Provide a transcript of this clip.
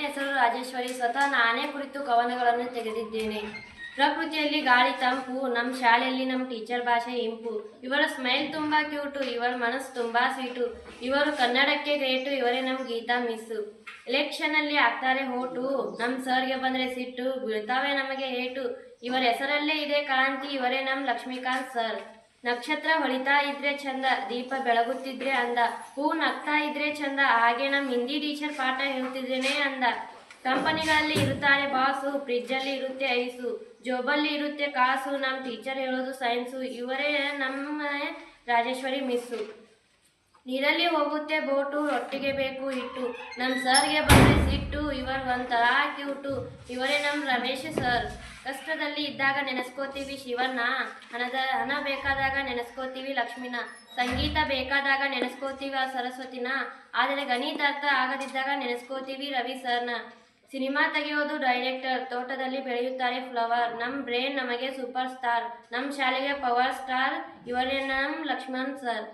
ಹೆಸರು ರಾಜೇಶ್ವರಿ. ಸ್ವತಃ ನಾನೇ ಕುರಿತು ಕವನಗಳನ್ನು ತೆಗೆದಿದ್ದೇನೆ. ಪ್ರಕೃತಿಯಲ್ಲಿ ಗಾಳಿ ತಂಪು, ನಮ್ಮ ಶಾಲೆಯಲ್ಲಿ ನಮ್ಮ ಟೀಚರ್ ಭಾಷೆ ಇಂಪು. ಇವರ ಸ್ಮೈಲ್ ತುಂಬ ಕ್ಯೂಟು, ಇವರ ಮನಸ್ಸು ತುಂಬ ಸ್ವೀಟು. ಇವರು ಕನ್ನಡಕ್ಕೆ ಗ್ರೇಟು, ಇವರೇ ನಮ್ಮ ಗೀತಾ ಮಿಸ್ಸು. ಎಲೆಕ್ಷನಲ್ಲಿ ಆಗ್ತಾರೆ ಹೋಟು, ನಮ್ಮ ಸರ್ಗೆ ಬಂದರೆ ಸಿಟ್ಟು, ಬೀಳ್ತಾವೆ ನಮಗೆ ಏಟು. ಇವರ ಹೆಸರಲ್ಲೇ ಇದೆ ಕ್ರಾಂತಿ, ಇವರೇ ನಮ್ಮ ಲಕ್ಷ್ಮೀಕಾಂತ್ ಸರ್. ನಕ್ಷತ್ರ ಹೊಳಿತಾ ಇದ್ರೆ ಚಂದ, ದೀಪ ಬೆಳಗುತ್ತಿದ್ರೆ ಅಂದ, ಹೂ ನಗ್ತಾ ಇದ್ರೆ ಚಂದ, ಹಾಗೆ ನಮ್ಮ ಹಿಂದಿ ಟೀಚರ್ ಪಾಠ ಹೇಳ್ತಿದ್ರೇನೆ ಅಂದ. ಕಂಪನಿಗಳಲ್ಲಿ ಇರುತ್ತಾರೆ ಬಾಸು, ಫ್ರಿಜ್ಜಲ್ಲಿ ಇರುತ್ತೆ ಐಸು, ಜೋಬಲ್ಲಿ ಇರುತ್ತೆ ಕಾಸು, ನಮ್ಮ ಟೀಚರ್ ಹೇಳೋದು ಸೈನ್ಸು. ಇವರೇ ನಮ್ಮ ರಾಜೇಶ್ವರಿ ಮಿಸ್ಸು. ನೀರಲ್ಲಿ ಹೋಗುತ್ತೆ ಬೋಟು, ರೊಟ್ಟಿಗೆ ಬೇಕು ಹಿಟ್ಟು, ನಮ್ಮ ಸರ್ಗೆ ಬಂದರೆ ಸಿಟ್ಟು, ಇವರು ಒಂಥರ ಕ್ಯೂಟು. ಇವರೇ ನಮ್ಮ ರಮೇಶ್ ಸರ್. ಕಷ್ಟದಲ್ಲಿ ಇದ್ದಾಗ ನೆನೆಸ್ಕೋತೀವಿ ಶಿವನ್ನ, ಹಣ ಬೇಕಾದಾಗ ನೆನೆಸ್ಕೋತೀವಿ ಲಕ್ಷ್ಮಿನ, ಸಂಗೀತ ಬೇಕಾದಾಗ ನೆನೆಸ್ಕೋತೀವಿ ಆ ಸರಸ್ವತಿನ, ಆದರೆ ಗಣಿತ ಅರ್ಥ ಆಗದಿದ್ದಾಗ ನೆನೆಸ್ಕೋತೀವಿ ರವಿ ಸರ್ನ. ಸಿನಿಮಾ ತೆಗೆಯೋದು ಡೈರೆಕ್ಟರ್, ತೋಟದಲ್ಲಿ ಬೆಳೆಯುತ್ತಾರೆ ಫ್ಲವರ್, ನಮ್ಮ ಬ್ರೇನ್ ನಮಗೆ ಸೂಪರ್ ಸ್ಟಾರ್, ನಮ್ಮ ಶಾಲೆಗೆ ಪವರ್ ಸ್ಟಾರ್, ಇವರೇ ನಮ್ಮ ಲಕ್ಷ್ಮಣ್ ಸರ್.